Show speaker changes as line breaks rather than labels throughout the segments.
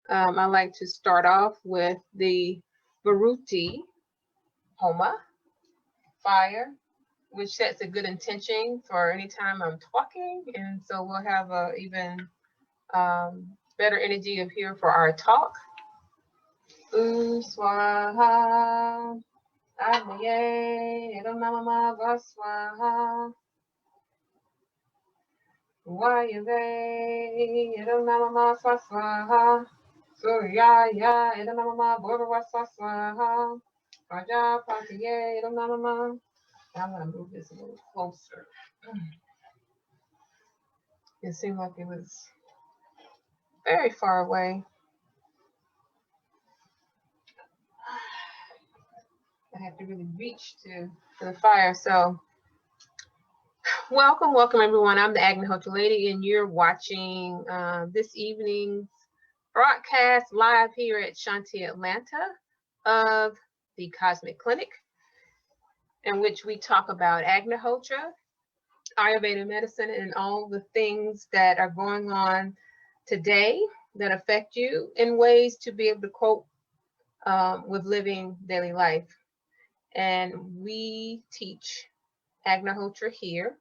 I like to start off with the Baruti Homa fire, which sets a good intention for any time I'm talking. And so we'll have a even better energy of here for our talk. Swaha. Agnaye, Idamama Vaswaha. Wayave, Idamama Swaswaha. Suryaya, Idamama Borvaswaha. Prajapatiye, Idamama. I'm going to move this a little closer. It seemed like it was very far away. I have to really reach to the fire. So welcome everyone. I'm the Agnihotra lady, and you're watching this evening's broadcast live here at Shanti, Atlanta, of the Cosmic Clinic, in which we talk about Agnihotra, Ayurveda medicine, and all the things that are going on today that affect you in ways to be able to cope with living daily life. And we teach Agnihotra here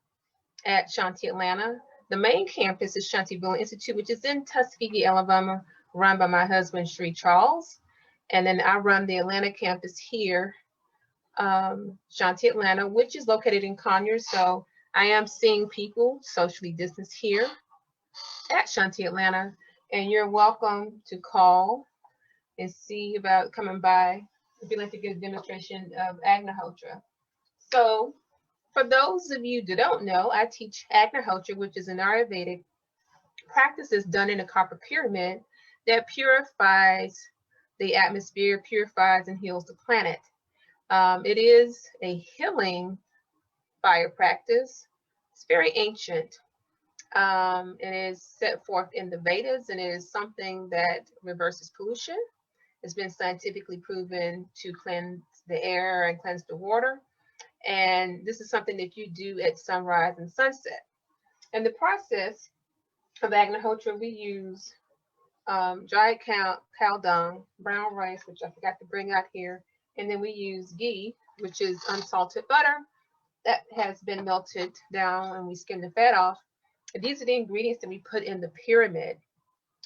at Shanti, Atlanta. The main campus is Shantivilla Institute, which is in Tuskegee, Alabama, run by my husband, Sri Charles. And then I run the Atlanta campus here, Shanti, Atlanta, which is located in Conyers. So I am seeing people socially distanced here at Shanti, Atlanta. And you're welcome to call and see about coming by if you'd like to get a demonstration of Agnihotra. So for those of you that don't know, I teach Agnihotra, which is an Ayurvedic practice done in a copper pyramid that purifies the atmosphere, purifies and heals the planet. It is a healing fire practice. It's very ancient. It is set forth in the Vedas, and it is something that reverses pollution. It's been scientifically proven to cleanse the air and cleanse the water. And this is something that you do at sunrise and sunset. In the process of Agnihotra, we use dried cow dung, brown rice, which I forgot to bring out here, and then we use ghee, which is unsalted butter that has been melted down, and we skim the fat off. And these are the ingredients that we put in the pyramid.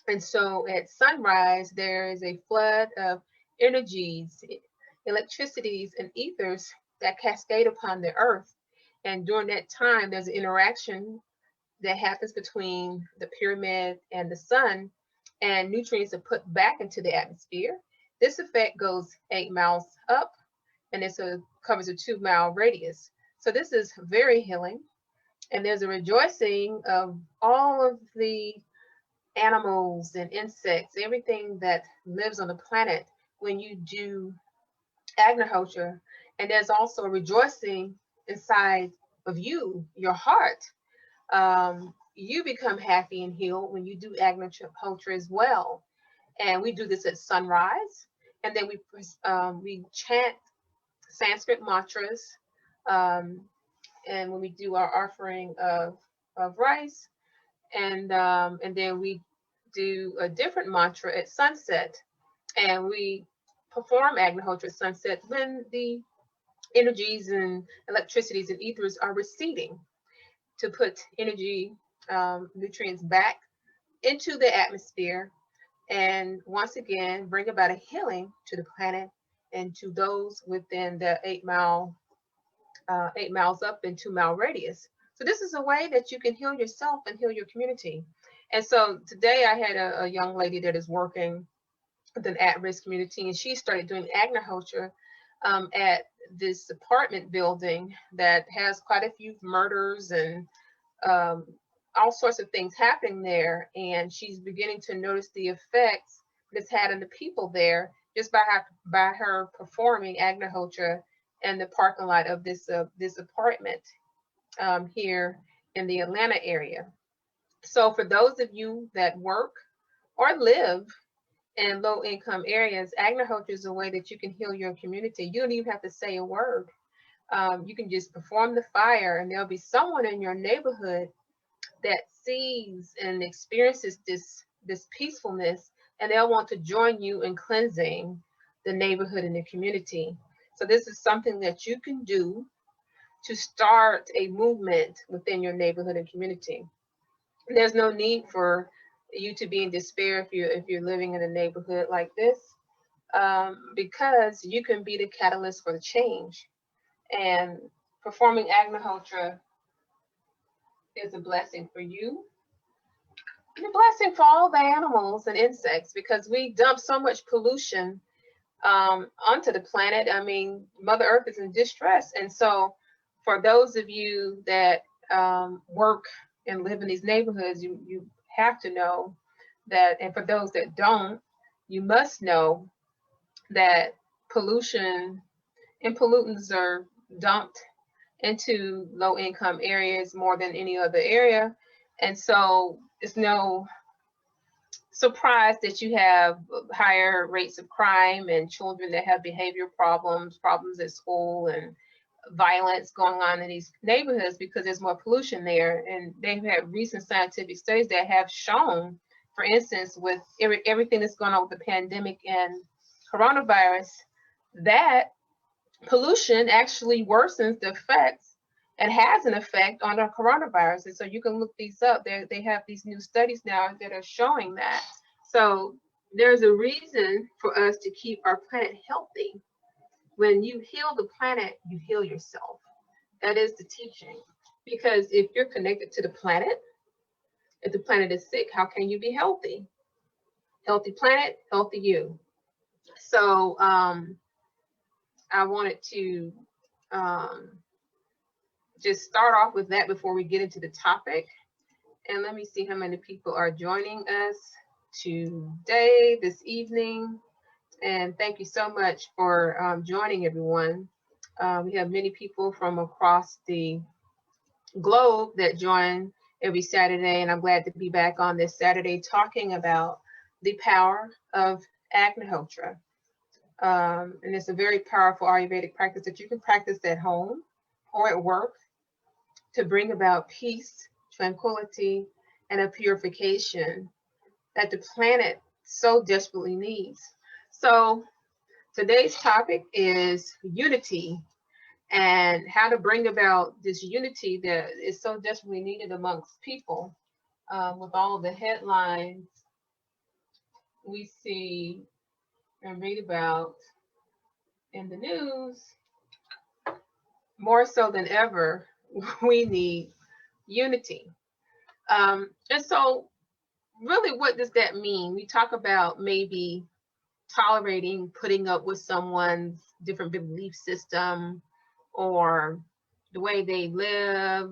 And so at sunrise, there is a flood of energies, electricities, and ethers that cascade upon the earth. And during that time, there's an interaction that happens between the pyramid and the sun, and nutrients are put back into the atmosphere. This effect goes 8 miles up, and it covers a 2-mile radius. So this is very healing. And there's a rejoicing of all of the animals and insects, everything that lives on the planet when you do Agnihotra. And there's also a rejoicing inside of you, your heart. You become happy and healed when you do Agnihotra as well. And we do this at sunrise, and then we chant Sanskrit mantras, and when we do our offering of rice, and then we do a different mantra at sunset, and we perform Agnihotra at sunset when the energies and electricities and ethers are receding, to put energy, nutrients back into the atmosphere, and once again bring about a healing to the planet and to those within the 8 miles up and 2-mile radius. So this is a way that you can heal yourself and heal your community. And so today I had a young lady that is working with an at-risk community, and she started doing Agnihotra at this apartment building that has quite a few murders and all sorts of things happening there. And she's beginning to notice the effects that it's had on the people there just by her performing Agnihotra in the parking lot of this apartment here in the Atlanta area. So for those of you that work or live in low-income areas, Agnihotra is a way that you can heal your community. You don't even have to say a word. You can just perform the fire, and there'll be someone in your neighborhood that sees and experiences this peacefulness and they'll want to join you in cleansing the neighborhood and the community. So this is something that you can do to start a movement within your neighborhood and community. There's no need for you to be in despair if you're living in a neighborhood like this, because you can be the catalyst for the change. And performing Agnihotra is a blessing for you and a blessing for all the animals and insects, because we dump so much pollution onto the planet. I mean, Mother Earth is in distress. And so for those of you that work and live in these neighborhoods, you have to know that, and for those that don't, you must know that pollution and pollutants are dumped into low-income areas more than any other area. And so it's no surprise that you have higher rates of crime and children that have behavior problems at school, and violence going on in these neighborhoods because there's more pollution there. And they've had recent scientific studies that have shown, for instance, with everything that's going on with the pandemic and coronavirus, that pollution actually worsens the effects and has an effect on the coronavirus. And so you can look these up. They have these new studies now that are showing that. So there's a reason for us to keep our planet healthy. When you heal the planet, you heal yourself. That is the teaching. Because if you're connected to the planet, if the planet is sick, how can you be healthy? Healthy planet, healthy you. So I wanted to just start off with that before we get into the topic. And let me see how many people are joining us today, this evening. And thank you so much for joining, everyone. We have many people from across the globe that join every Saturday, and I'm glad to be back on this Saturday talking about the power of Agnihotra. And it's a very powerful Ayurvedic practice that you can practice at home or at work to bring about peace, tranquility, and a purification that the planet so desperately needs. So today's topic is unity and how to bring about this unity that is so desperately needed amongst people. With all of the headlines we see and read about in the news, more so than ever, we need unity. And so really, what does that mean? We talk about maybe tolerating, putting up with someone's different belief system or the way they live,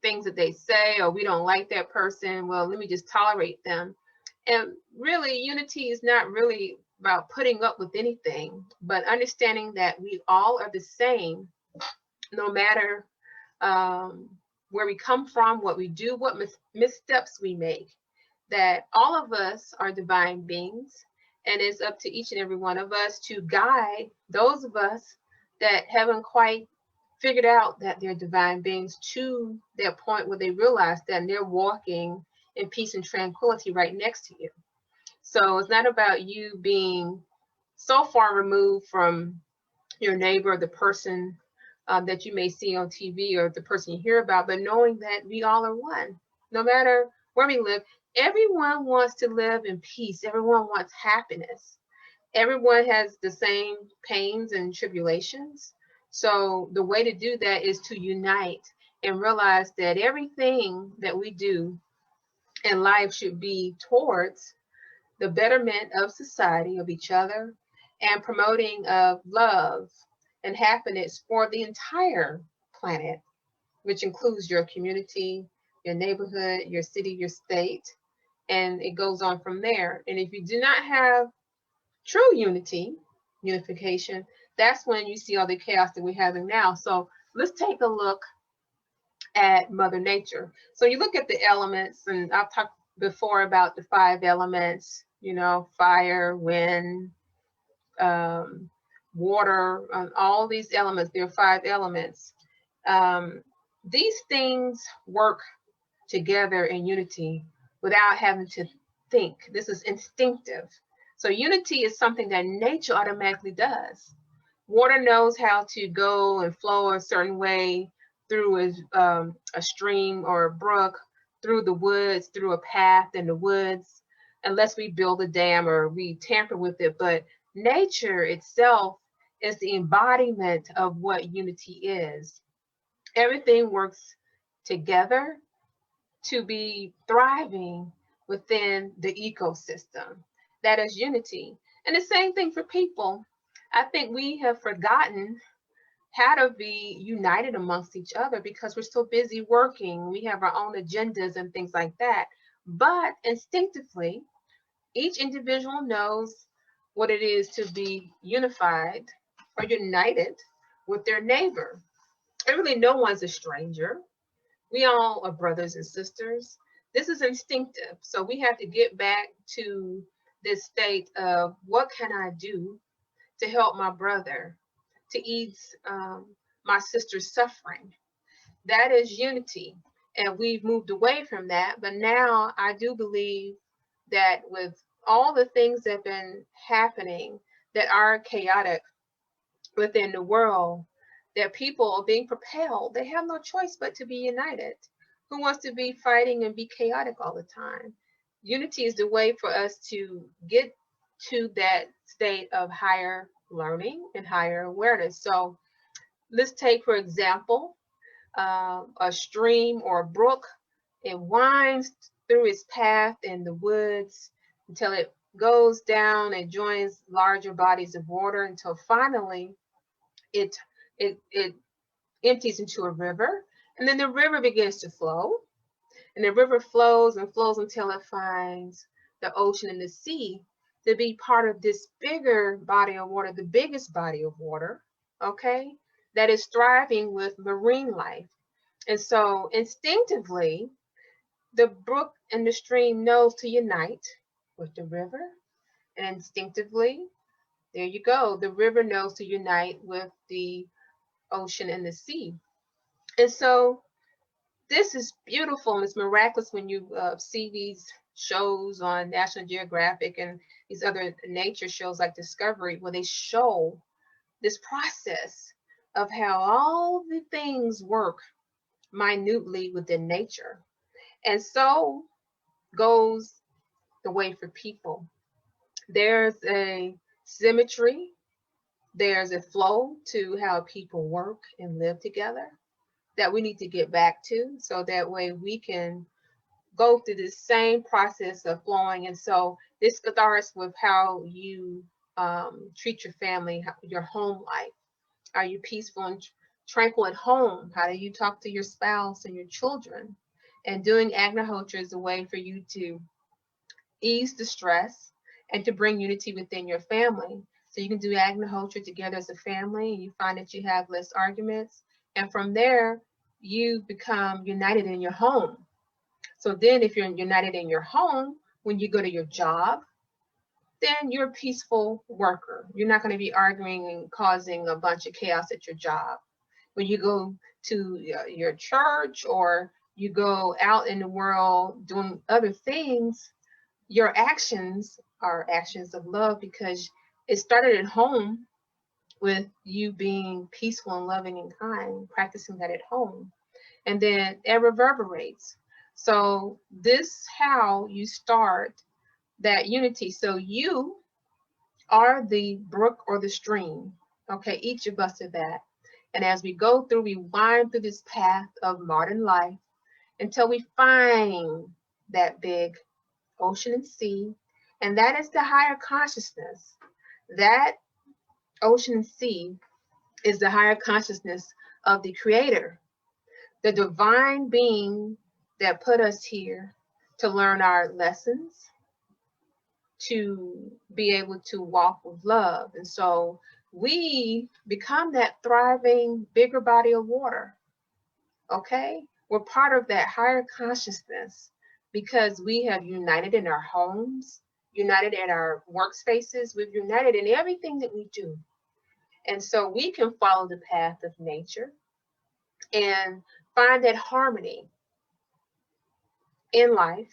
things that they say, or we don't like that person. Well, let me just tolerate them. And really, unity is not really about putting up with anything, but understanding that we all are the same, no matter where we come from, what we do, what missteps we make, that all of us are divine beings, and it's up to each and every one of us to guide those of us that haven't quite figured out that they're divine beings to that point where they realize that they're walking in peace and tranquility right next to you. So it's not about you being so far removed from your neighbor, the person that you may see on TV or the person you hear about, but knowing that we all are one. No matter where we live, everyone wants to live in peace. Everyone wants happiness. Everyone has the same pains and tribulations. So the way to do that is to unite and realize that everything that we do in life should be towards the betterment of society, of each other, and promoting of love and happiness for the entire planet, which includes your community, your neighborhood, your city, your state, and it goes on from there. And if you do not have true unification, that's when you see all the chaos that we're having now. So let's take a look at Mother Nature. So you look at the elements, and I've talked before about the 5 elements, you know, fire, wind, water, all these elements. There are 5 elements. These things work together in unity without having to think. This is instinctive. So unity is something that nature automatically does. Water knows how to go and flow a certain way through a stream or a brook, through the woods, through a path in the woods, unless we build a dam or we tamper with it. But nature itself is the embodiment of what unity is. Everything works together to be thriving within the ecosystem. That is unity. And the same thing for people. I think we have forgotten how to be united amongst each other because we're so busy working. We have our own agendas and things like that. But instinctively, each individual knows what it is to be unified or united with their neighbor. And really, no one's a stranger. We all are brothers and sisters. This is instinctive. So we have to get back to this state of what can I do to help my brother, to ease my sister's suffering. That is unity. And we've moved away from that. But now I do believe that with all the things that have been happening that are chaotic within the world, that people are being propelled. They have no choice but to be united. Who wants to be fighting and be chaotic all the time? Unity is the way for us to get to that state of higher learning and higher awareness. So let's take, for example, a stream or a brook. It winds through its path in the woods until it goes down and joins larger bodies of water until finally it it empties into a river, and then the river begins to flow, and the river flows and flows until it finds the ocean and the sea to be part of this bigger body of water, the biggest body of water, okay, that is thriving with marine life. And so instinctively, the brook and the stream knows to unite with the river, and instinctively, there you go, the river knows to unite with the ocean and the sea. And so this is beautiful and it's miraculous when you see these shows on National Geographic and these other nature shows like Discovery, where they show this process of how all the things work minutely within nature. And so goes the way for people. There's a symmetry, there's a flow to how people work and live together that we need to get back to so that way we can go through the same process of flowing. And so this starts with how you treat your family, your home life. Are you peaceful and tranquil at home? How do you talk to your spouse and your children? And doing Agnihotra is a way for you to ease the stress and to bring unity within your family. So you can do Agnihotra together as a family, and you find that you have less arguments. And from there, you become united in your home. So then if you're united in your home, when you go to your job, then you're a peaceful worker. You're not going to be arguing and causing a bunch of chaos at your job. When you go to your church or you go out in the world doing other things, your actions are actions of love because it started at home with you being peaceful and loving and kind, practicing that at home. And then it reverberates. So this how you start that unity. So you are the brook or the stream. Okay, each of us are that. And as we go through, we wind through this path of modern life until we find that big ocean and sea. And that is the higher consciousness. That ocean and sea is the higher consciousness of the Creator, the divine being that put us here to learn our lessons, to be able to walk with love. And so we become that thriving, bigger body of water. Okay? We're part of that higher consciousness because we have united in our homes, united in our workspaces, we've united in everything that we do. And so we can follow the path of nature and find that harmony in life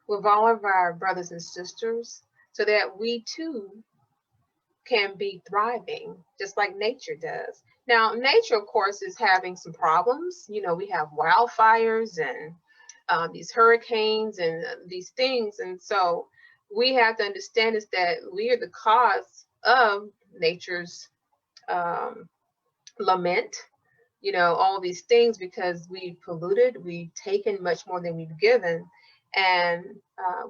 with all of our brothers and sisters so that we too can be thriving just like nature does. Now, nature, of course, is having some problems. You know, we have wildfires and these hurricanes and these things. And so we have to understand is that we are the cause of nature's lament, you know, all these things because we've polluted, we've taken much more than we've given, and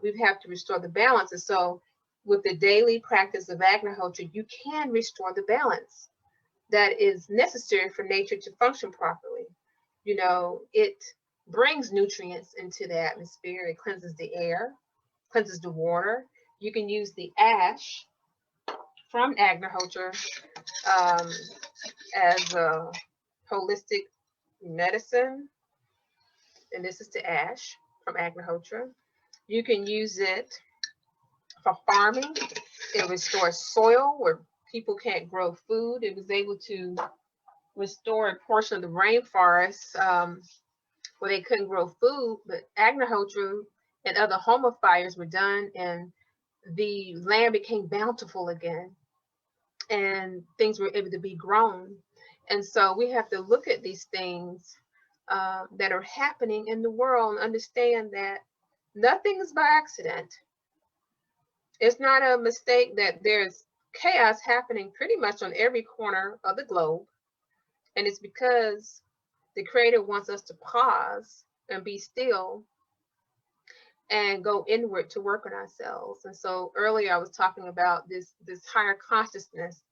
we have to restore the balance. And so with the daily practice of agnihotra, you can restore the balance that is necessary for nature to function properly. You know, it brings nutrients into the atmosphere, it cleanses the air, cleanses the water. You can use the ash from Agnihotra um, as a holistic medicine, and this is the ash from Agnihotra. You can use it for farming. It restores soil where people can't grow food. It was able to restore a portion of the rainforest where they couldn't grow food, but Agnihotra and other homophyres were done, and the land became bountiful again, and things were able to be grown. And so we have to look at these things that are happening in the world and understand that nothing is by accident. It's not a mistake that there's chaos happening pretty much on every corner of the globe. And it's because the Creator wants us to pause and be still and go inward to work on ourselves. And so earlier I was talking about this higher consciousness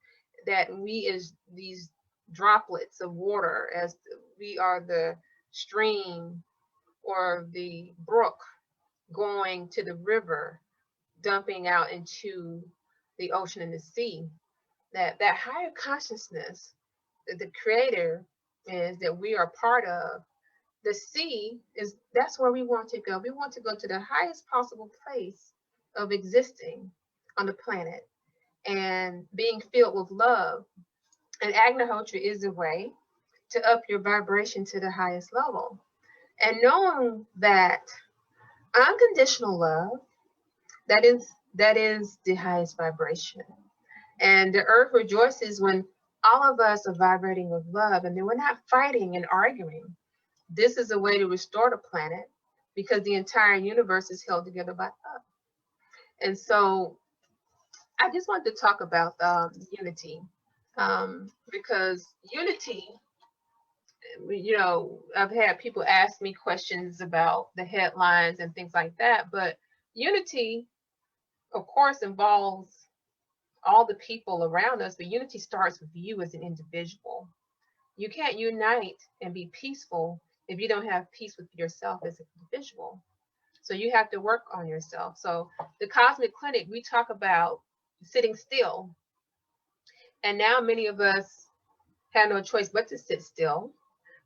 that we as these droplets of water, as we are the stream or the brook going to the river, dumping out into the ocean and the sea, that higher consciousness that the Creator is, that we are part of, the sea is, that's where we want to go. We want to go to the highest possible place of existing on the planet and being filled with love. And Agnihotra is a way to up your vibration to the highest level. And knowing that unconditional love, that is the highest vibration. And the earth rejoices when all of us are vibrating with love, and then we're not fighting and arguing. This is a way to restore the planet because the entire universe is held together by love. And so I just wanted to talk about unity because unity, you know, I've had people ask me questions about the headlines and things like that, but unity, of course, involves all the people around us, but unity starts with you as an individual. You can't unite and be peaceful if you don't have peace with yourself as an individual. So you have to work on yourself. So the Cosmic Clinic, we talk about sitting still. And now many of us have no choice but to sit still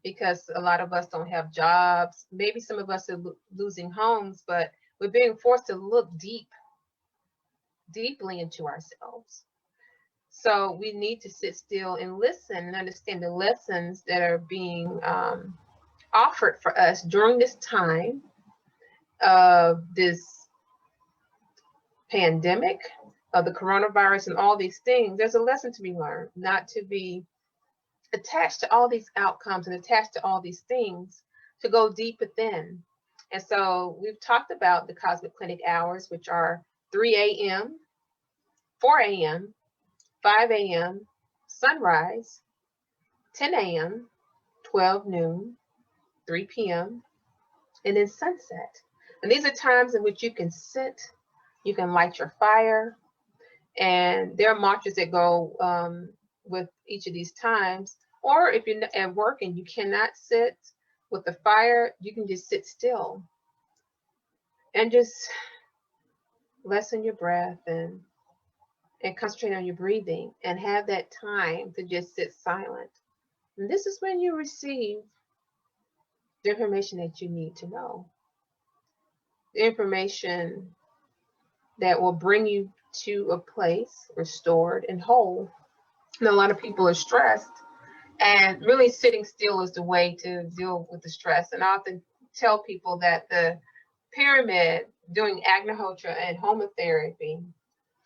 because a lot of us don't have jobs. Maybe some of us are losing homes, but we're being forced to look deeply into ourselves. So we need to sit still and listen and understand the lessons that are being offered for us during this time of this pandemic, of the coronavirus and all these things. There's a lesson to be learned, not to be attached to all these outcomes and attached to all these things, to go deep within. And so we've talked about the Cosmic Clinic hours, which are 3 a.m., 4 a.m., 5 a.m., sunrise, 10 a.m., 12 noon, 3 p.m., and then sunset. And these are times in which you can sit, you can light your fire, and there are mantras that go with each of these times. Or if you're at work and you cannot sit with the fire, you can just sit still and just lessen your breath and concentrate on your breathing and have that time to just sit silent. And this is when you receive the information that you need to know. The information that will bring you to a place restored and whole. And a lot of people are stressed, and really sitting still is the way to deal with the stress. And I often tell people that the pyramid, doing Agnihotra and homotherapy,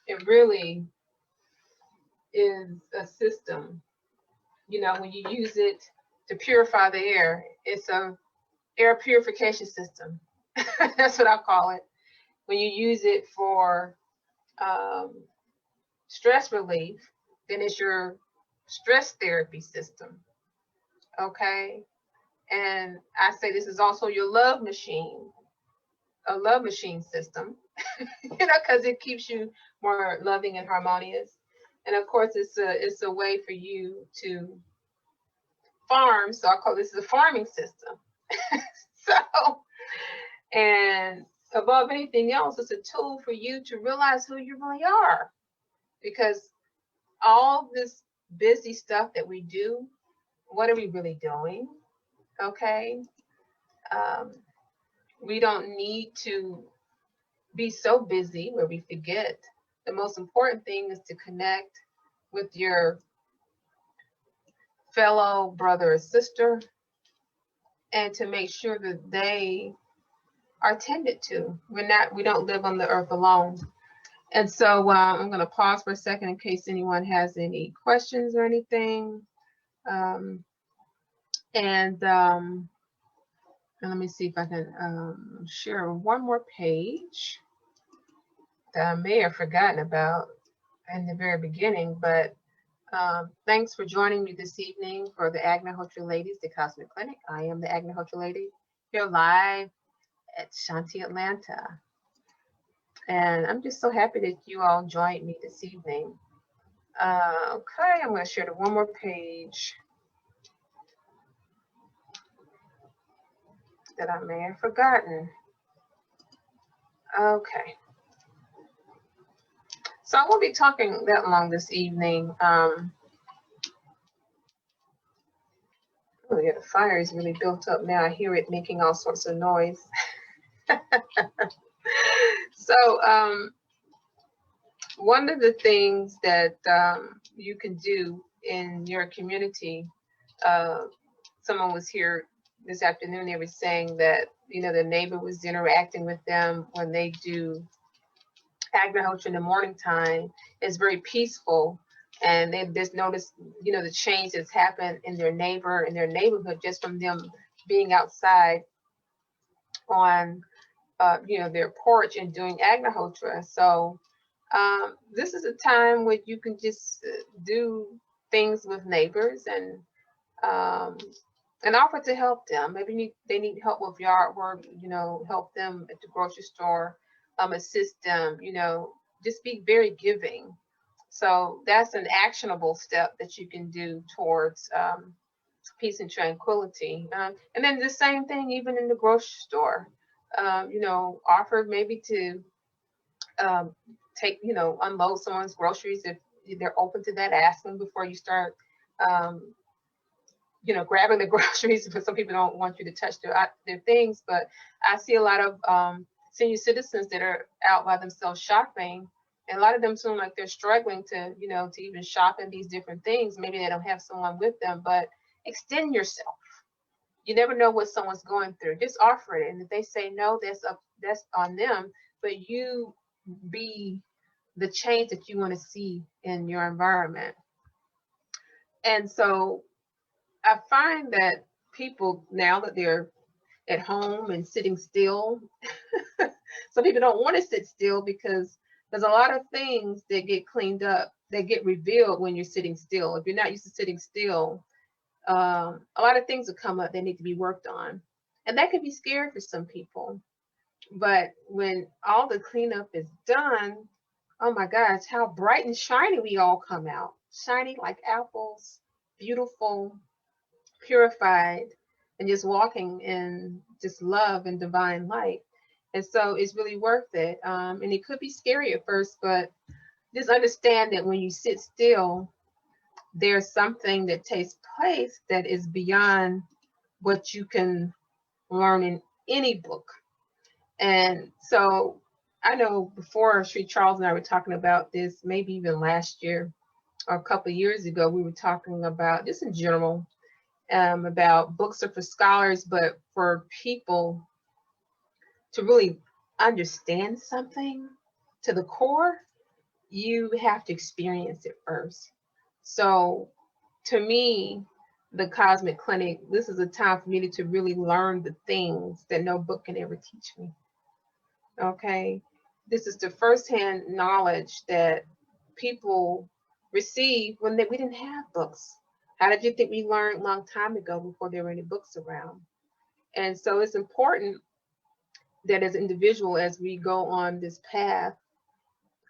it really is a system. You know, when you use it to purify the air, it's a air purification system. That's what I call it. When you use it for stress relief, then it's your stress therapy system. Okay. And I say this is also your love machine, a love machine system, you know, because it keeps you more loving and harmonious. And of course, it's a way for you to farm. So I call this a farming system. So, and above anything else, it's a tool for you to realize who you really are. Because all this busy stuff that we do, what are we really doing? Okay. Um, we don't need to be so busy where we forget. The most important thing is to connect with your fellow brother or sister and to make sure that they are tended to. We don't live on the earth alone. And so I'm going to pause for a second in case anyone has any questions or anything. And let me see if I can share one more page that I may have forgotten about in the very beginning, but thanks for joining me this evening for the Agnihotra Ladies, the Cosmic Clinic. I am the Agnihotra Lady here live at Shanti, Atlanta. And I'm just so happy that you all joined me this evening. Okay, I'm going to share the one more page that I may have forgotten. Okay. So I won't be talking that long this evening. Oh yeah, the fire is really built up now. I hear it making all sorts of noise. So one of the things that you can do in your community, someone was here this afternoon, they were saying that, you know, the neighbor was interacting with them when they do Agnihotra in the morning time. It's very peaceful. And they just noticed, you know, the change that's happened in their neighbor, in their neighborhood, just from them being outside on, you know, their porch and doing Agnihotra. So this is a time when you can just do things with neighbors and offer to help them. Maybe they need help with yard work, you know, help them at the grocery store, assist them, you know, just be very giving. So that's an actionable step that you can do towards peace and tranquility. And then the same thing, even in the grocery store, you know, offer maybe to take, you know, unload someone's groceries if they're open to that. Ask them before you start, you know, grabbing the groceries, because some people don't want you to touch their things. But I see a lot of senior citizens that are out by themselves shopping. And a lot of them seem like they're struggling to, you know, to even shop in these different things. Maybe they don't have someone with them, but extend yourself. You never know what someone's going through. Just offer it. And if they say no, that's on them. But you be the change that you want to see in your environment. And so I find that people, now that they're at home and sitting still, some people don't want to sit still because there's a lot of things that get cleaned up, that get revealed when you're sitting still. If you're not used to sitting still, a lot of things will come up that need to be worked on. And that can be scary for some people. But when all the cleanup is done, oh my gosh, how bright and shiny we all come out. Shiny like apples, beautiful, purified, and just walking in just love and divine light. And so it's really worth it. And it could be scary at first, but just understand that when you sit still, there's something that takes place that is beyond what you can learn in any book. And so I know before Sri Charles and I were talking about this, maybe even last year or a couple of years ago, we were talking about just in general, about books are for scholars, but for people to really understand something to the core, you have to experience it first. So to me, the Cosmic Clinic, this is a time for me to really learn the things that no book can ever teach me. Okay. This is the firsthand knowledge that people receive when we didn't have books. How did you think we learned a long time ago before there were any books around? And so it's important that as an individual, as we go on this path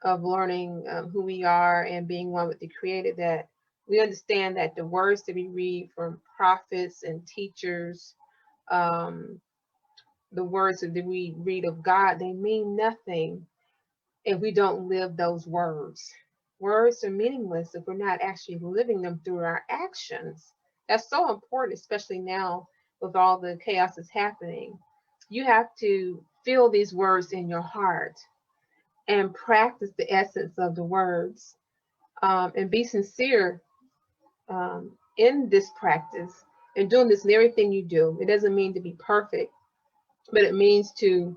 of learning who we are and being one with the Creator, that we understand that the words that we read from prophets and teachers, the words that we read of God, they mean nothing if we don't live those words. Words are meaningless if we're not actually living them through our actions. That's so important, especially now with all the chaos that's happening. You have to feel these words in your heart and practice the essence of the words, and be sincere in this practice and doing this in everything you do. It doesn't mean to be perfect, but it means to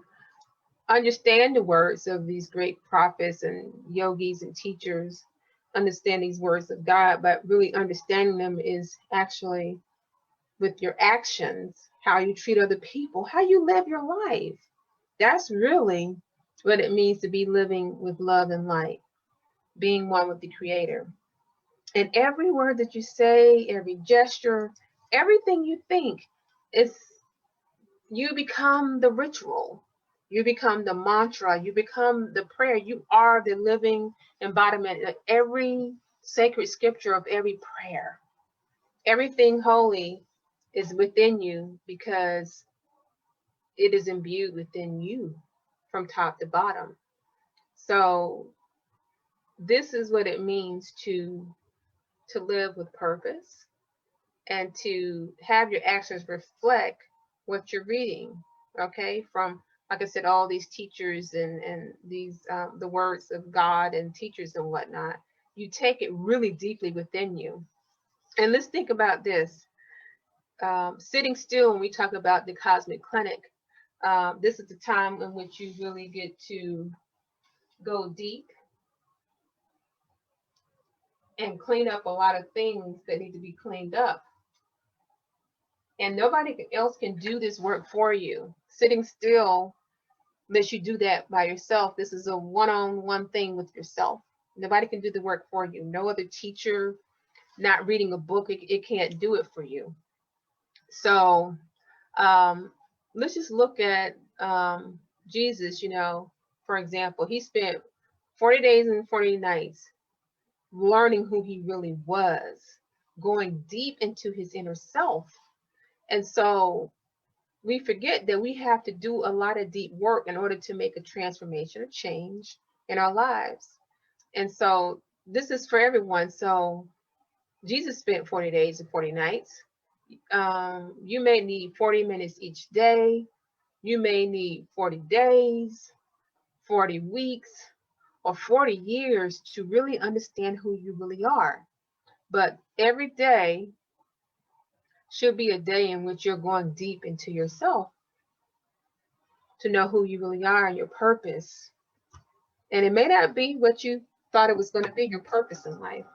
understand the words of these great prophets and yogis and teachers, understand these words of God, but really understanding them is actually with your actions, how you treat other people, how you live your life. That's really what it means to be living with love and light, being one with the Creator. And every word that you say, every gesture, everything you think, is you become the ritual, you become the mantra, you become the prayer. You are the living embodiment of every sacred scripture, of every prayer. Everything holy is within you because it is imbued within you from top to bottom. So this is what it means to live with purpose and to have your actions reflect what you're reading. Okay, from, like I said, all these teachers and these the words of God and teachers and whatnot. You take it really deeply within you. And let's think about this. Sitting still, when we talk about the Cosmic Clinic, this is the time in which you really get to go deep and clean up a lot of things that need to be cleaned up. And nobody else can do this work for you. Sitting still lets you do that by yourself. This is a one-on-one thing with yourself. Nobody can do the work for you. No other teacher, not reading a book, it can't do it for you. So let's just look at Jesus, for example. He spent 40 days and 40 nights learning who he really was, going deep into his inner self. And so we forget that we have to do a lot of deep work in order to make a transformation or change in our lives. And so this is for everyone. So Jesus spent 40 days and 40 nights. You may need 40 minutes each day. You may need 40 days, 40 weeks, or 40 years to really understand who you really are. But every day should be a day in which you're going deep into yourself to know who you really are and your purpose. And it may not be what you thought it was going to be, your purpose in life.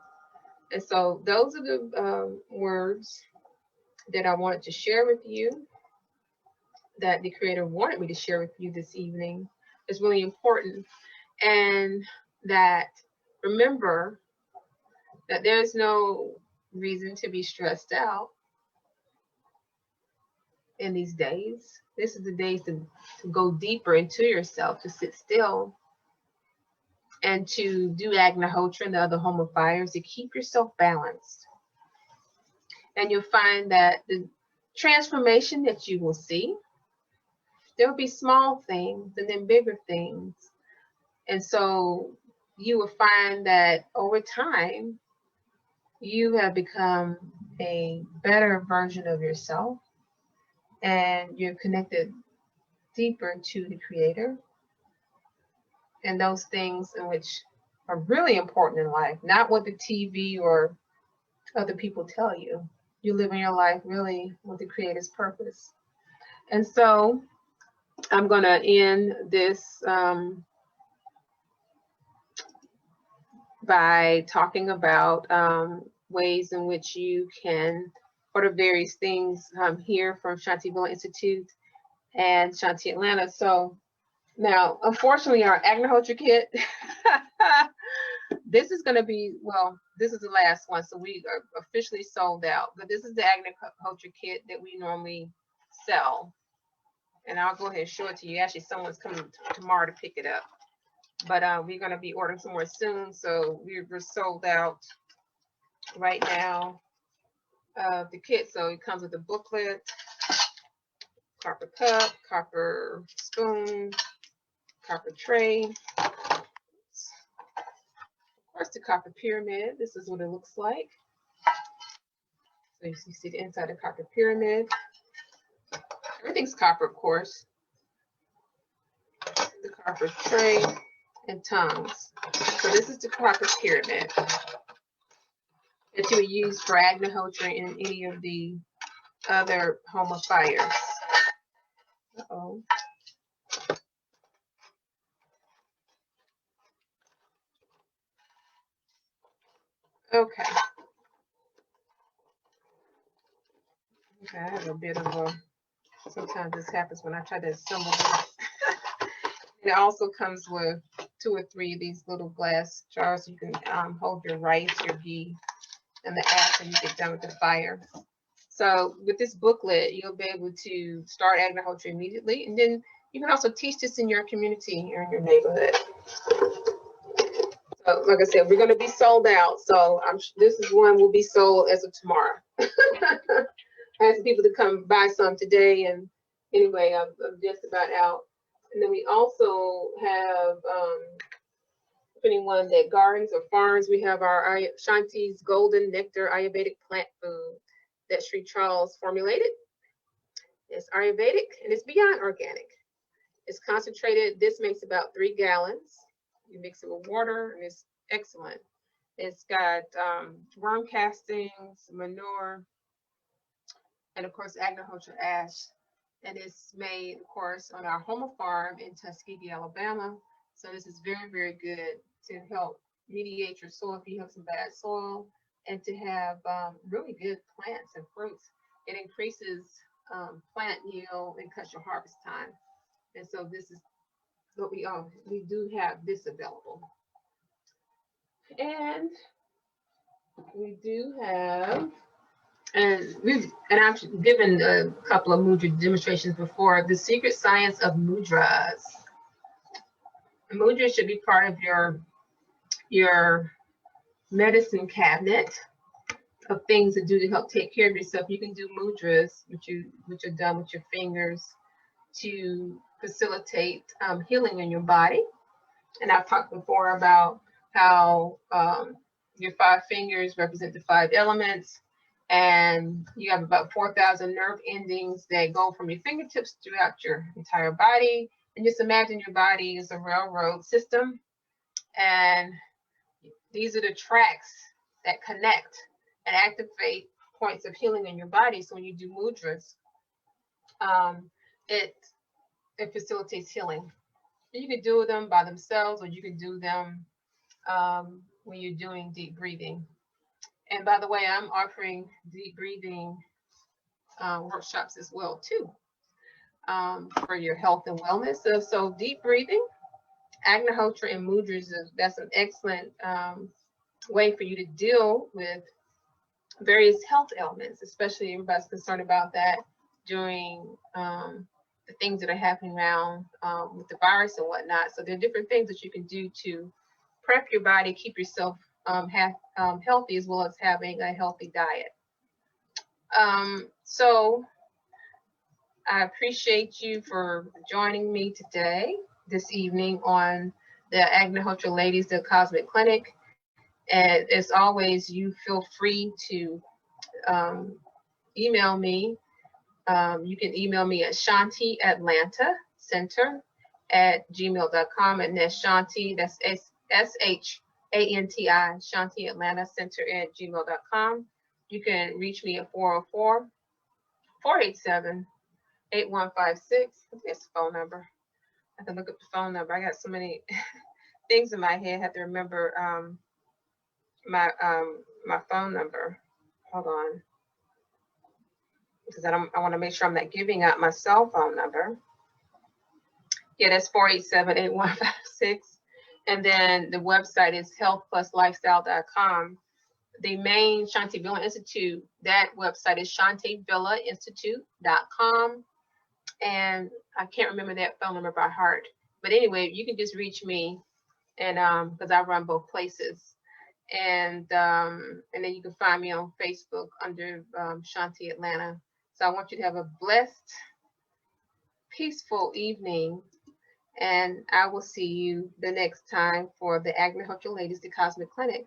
And so those are the words that I wanted to share with you, that the Creator wanted me to share with you this evening. Is really important. And that, remember that there's no reason to be stressed out in these days. This is the days to go deeper into yourself, to sit still and to do Agnihotra and the other home of fires, to keep yourself balanced. And you'll find that the transformation that you will see, there will be small things and then bigger things. And so you will find that over time, you have become a better version of yourself, and you're connected deeper to the Creator and those things in which are really important in life, not what the TV or other people tell you. You live in your life really with the Creator's purpose. And so I'm going to end this by talking about ways in which you can order various things here from Shantivilla Institute and Shanti Atlanta. So now, unfortunately, our Agnihotra kit, this is going to be, well, this is the last one, so we are officially sold out. But this is the Agnihotra kit that we normally sell. And I'll go ahead and show it to you. Actually, someone's coming tomorrow to pick it up. But we're going to be ordering some more soon. So we're sold out right now of the kit. So it comes with a booklet, copper cup, copper spoon, copper tray. Of course, the copper pyramid. This is what it looks like. So you see the inside of the copper pyramid. Everything's copper, of course. The copper tray and tongs. So this is the copper pyramid that you would use for Agnihotra in any of the other home of fires. Uh-oh. Okay. Okay, I have a bit of a, sometimes this happens when I try to assemble this. It also comes with 2 or 3 of these little glass jars so you can hold your rice, your ghee, and the ash when you get done with the fire. So with this booklet, you'll be able to start Agnihotra immediately, and then you can also teach this in your community or in your neighborhood. So like I said, we're going to be sold out. So this is one will be sold as of tomorrow. I had some people to come buy some today, and anyway, I'm just about out. And then we also have, if anyone that gardens or farms, we have our Shanti's Golden Nectar Ayurvedic plant food that Sri Charles formulated. It's Ayurvedic and it's beyond organic. It's concentrated. This makes about 3 gallons. You mix it with water and it's excellent. It's got worm castings, manure, and of course Agnihotra ash. And it's made, of course, on our home farm in Tuskegee, Alabama. So this is very, very good to help mediate your soil if you have some bad soil, and to have really good plants and fruits. It increases plant yield and cuts your harvest time. And so this is what we do have this available. And we do have, and I've given a couple of mudra demonstrations before. The secret science of mudras. Mudras should be part of your medicine cabinet of things to do to help take care of yourself. You can do mudras, which are done with your fingers to facilitate healing in your body. And I've talked before about how your 5 fingers represent the 5 elements, and you have about 4,000 nerve endings that go from your fingertips throughout your entire body. And just imagine your body is a railroad system, and these are the tracks that connect and activate points of healing in your body. So when you do mudras, it facilitates healing. You can do them by themselves, or you can do them when you're doing deep breathing. And by the way, I'm offering deep breathing workshops as well too, for your health and wellness. So deep breathing, Agnihotra and mudras, that's an excellent way for you to deal with various health ailments, especially everybody's concerned about that during the things that are happening around with the virus and whatnot. So there are different things that you can do to prep your body, keep yourself healthy, as well as having a healthy diet. So I appreciate you for joining me this evening on the Agnihotra Ladies of Cosmic Clinic. And as always, you feel free to email me. You can email me at shantiatlantacenter@gmail.com, and that's Shanti, that's SHANTI, Shanti Atlanta Center @gmail.com. You can reach me at 404-487-4155. 8156. I think that's the phone number. I have to look up the phone number. I got so many things in my head. I have to remember my my phone number. Hold on, because I want to make sure I'm not giving out my cell phone number. Yeah, that's 487-8156. And then the website is healthpluslifestyle.com. The main Shantivilla Institute, that website is shantivillainstitute.com. And I can't remember that phone number by heart. But anyway, you can just reach me, and because I run both places. And then you can find me on Facebook under Shanti Atlanta. So I want you to have a blessed, peaceful evening. And I will see you the next time for the Agnihotra Ladies, the Cosmic Clinic.